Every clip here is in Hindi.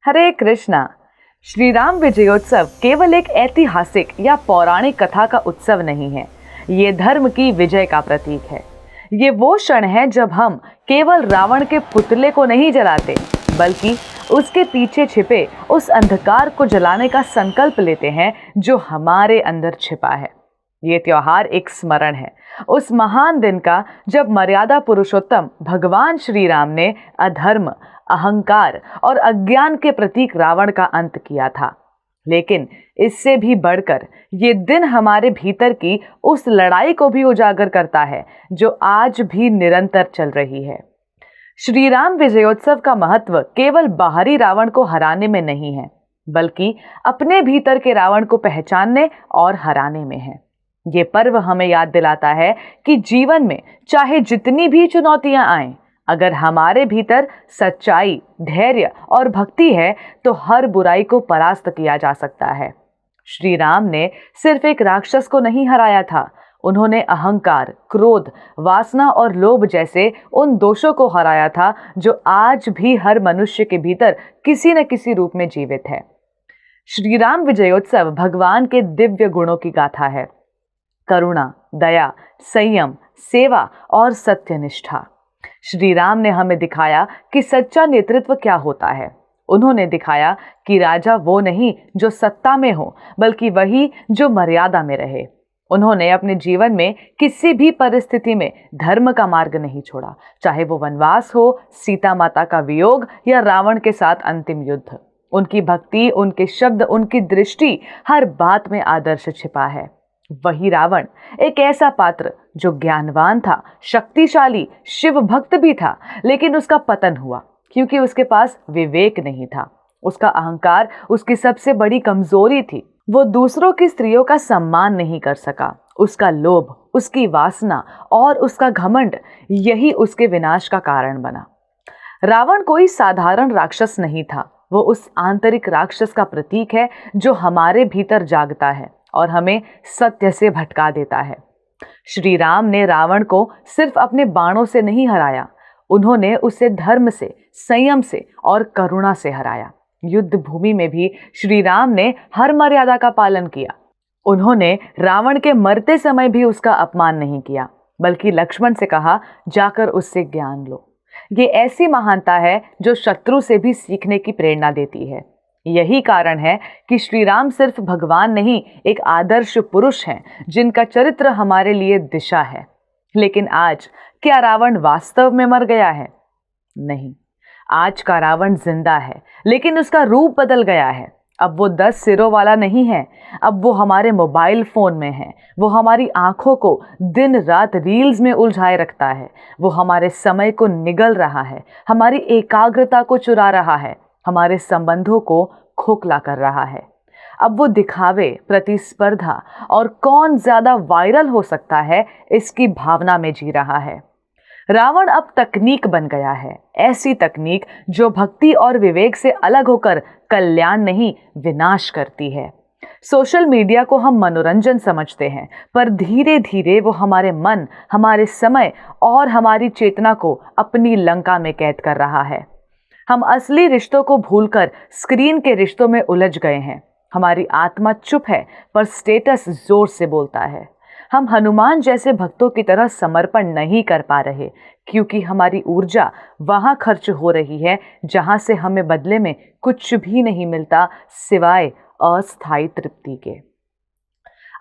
हरे कृष्णा। श्री राम विजयोत्सव केवल एक ऐतिहासिक या पौराणिक कथा का उत्सव नहीं है, ये धर्म की विजय का प्रतीक है। ये वो क्षण है जब हम केवल रावण के पुतले को नहीं जलाते, बल्कि उसके पीछे छिपे उस अंधकार को जलाने का संकल्प लेते हैं जो हमारे अंदर छिपा है। ये त्योहार एक स्मरण है उस महान दिन का जब मर्यादा पुरुषोत्तम भगवान श्री राम ने अधर्म, अहंकार और अज्ञान के प्रतीक रावण का अंत किया था। लेकिन इससे भी बढ़कर ये दिन हमारे भीतर की उस लड़ाई को भी उजागर करता है जो आज भी निरंतर चल रही है। श्री राम विजयोत्सव का महत्व केवल बाहरी रावण को हराने में नहीं है, बल्कि अपने भीतर के रावण को पहचानने और हराने में है। ये पर्व हमें याद दिलाता है कि जीवन में चाहे जितनी भी चुनौतियां आएं, अगर हमारे भीतर सच्चाई, धैर्य और भक्ति है तो हर बुराई को परास्त किया जा सकता है। श्री राम ने सिर्फ एक राक्षस को नहीं हराया था, उन्होंने अहंकार, क्रोध, वासना और लोभ जैसे उन दोषों को हराया था जो आज भी हर मनुष्य के भीतर किसी न किसी रूप में जीवित है। श्री राम विजयोत्सव भगवान के दिव्य गुणों की गाथा है। करुणा, दया, संयम, सेवा और सत्यनिष्ठा। श्री राम ने हमें दिखाया कि सच्चा नेतृत्व क्या होता है। उन्होंने दिखाया कि राजा वो नहीं जो सत्ता में हो, बल्कि वही जो मर्यादा में रहे। उन्होंने अपने जीवन में किसी भी परिस्थिति में धर्म का मार्ग नहीं छोड़ा, चाहे वो वनवास हो, सीता माता का वियोग या रावण के साथ अंतिम युद्ध। उनकी भक्ति, उनके शब्द, उनकी दृष्टि, हर बात में आदर्श छिपा है। वही रावण एक ऐसा पात्र जो ज्ञानवान था, शक्तिशाली, शिव भक्त भी था, लेकिन उसका पतन हुआ क्योंकि उसके पास विवेक नहीं था। उसका अहंकार उसकी सबसे बड़ी कमजोरी थी। वो दूसरों की स्त्रियों का सम्मान नहीं कर सका। उसका लोभ, उसकी वासना और उसका घमंड, यही उसके विनाश का कारण बना। रावण कोई साधारण राक्षस नहीं था, वो उस आंतरिक राक्षस का प्रतीक है जो हमारे भीतर जागता है और हमें सत्य से भटका देता है। श्री राम ने रावण को सिर्फ अपने बाणों से नहीं हराया, उन्होंने उसे धर्म से, संयम से और करुणा से हराया। युद्ध भूमि में भी श्री राम ने हर मर्यादा का पालन किया। उन्होंने रावण के मरते समय भी उसका अपमान नहीं किया, बल्कि लक्ष्मण से कहा, जाकर उससे ज्ञान लो। ये ऐसी महानता है जो शत्रु से भी सीखने की प्रेरणा देती है। यही कारण है कि श्री राम सिर्फ भगवान नहीं, एक आदर्श पुरुष हैं जिनका चरित्र हमारे लिए दिशा है। लेकिन आज क्या रावण वास्तव में मर गया है? नहीं, आज का रावण जिंदा है, लेकिन उसका रूप बदल गया है। अब वो 10 सिरों वाला नहीं है, अब वो हमारे मोबाइल फोन में है। वो हमारी आंखों को दिन रात रील्स में उलझाए रखता है। वो हमारे समय को निगल रहा है, हमारी एकाग्रता को चुरा रहा है, हमारे संबंधों को खोखला कर रहा है। अब वो दिखावे, प्रतिस्पर्धा और कौन ज्यादा वायरल हो सकता है, इसकी भावना में जी रहा है। रावण अब तकनीक बन गया है, ऐसी तकनीक जो भक्ति और विवेक से अलग होकर कल्याण नहीं, विनाश करती है। सोशल मीडिया को हम मनोरंजन समझते हैं, पर धीरे धीरे वो हमारे मन, हमारे समय और हमारी चेतना को अपनी लंका में कैद कर रहा है। हम असली रिश्तों को भूलकर स्क्रीन के रिश्तों में उलझ गए हैं। हमारी आत्मा चुप है, पर स्टेटस जोर से बोलता है। हम हनुमान जैसे भक्तों की तरह समर्पण नहीं कर पा रहे, क्योंकि हमारी ऊर्जा वहां खर्च हो रही है जहां से हमें बदले में कुछ भी नहीं मिलता सिवाय अस्थायी तृप्ति के।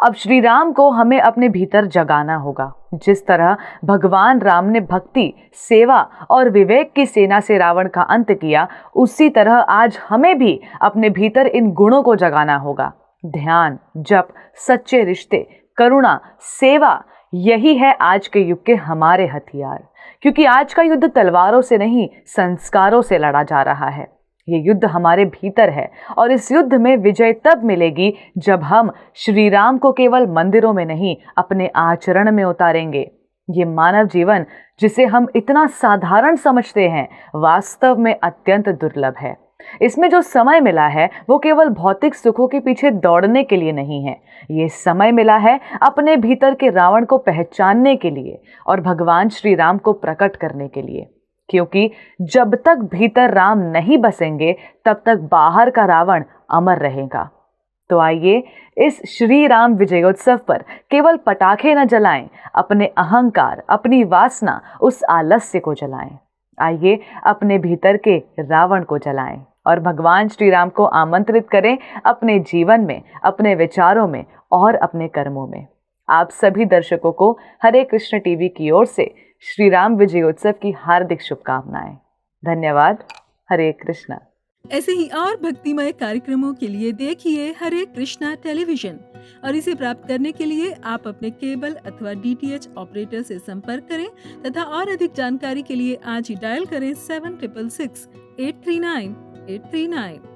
अब श्री राम को हमें अपने भीतर जगाना होगा। जिस तरह भगवान राम ने भक्ति, सेवा और विवेक की सेना से रावण का अंत किया, उसी तरह आज हमें भी अपने भीतर इन गुणों को जगाना होगा। ध्यान, जप, सच्चे रिश्ते, करुणा, सेवा, यही है आज के युग के हमारे हथियार। क्योंकि आज का युद्ध तलवारों से नहीं, संस्कारों से लड़ा जा रहा है। ये युद्ध हमारे भीतर है और इस युद्ध में विजय तब मिलेगी जब हम श्री राम को केवल मंदिरों में नहीं, अपने आचरण में उतारेंगे। ये मानव जीवन जिसे हम इतना साधारण समझते हैं, वास्तव में अत्यंत दुर्लभ है। इसमें जो समय मिला है वो केवल भौतिक सुखों के पीछे दौड़ने के लिए नहीं है। ये समय मिला है अपने भीतर के रावण को पहचानने के लिए और भगवान श्री राम को प्रकट करने के लिए। क्योंकि जब तक भीतर राम नहीं बसेंगे तब तक बाहर का रावण अमर रहेगा। तो आइए इस श्री राम विजयोत्सव पर केवल पटाखे न जलाएं, अपने अहंकार, अपनी वासना, उस आलस्य को जलाएं। आइए अपने भीतर के रावण को जलाएं और भगवान श्री राम को आमंत्रित करें अपने जीवन में, अपने विचारों में और अपने कर्मों में। आप सभी दर्शकों को हरे कृष्ण टीवी की ओर से श्री राम विजयोत्सव की हार्दिक शुभकामनाएं। धन्यवाद। हरे कृष्णा। ऐसे ही और भक्तिमय कार्यक्रमों के लिए देखिए हरे कृष्णा टेलीविजन और इसे प्राप्त करने के लिए आप अपने केबल अथवा DTH ऑपरेटर से संपर्क करें तथा और अधिक जानकारी के लिए आज ही डायल करें 7666 839 839।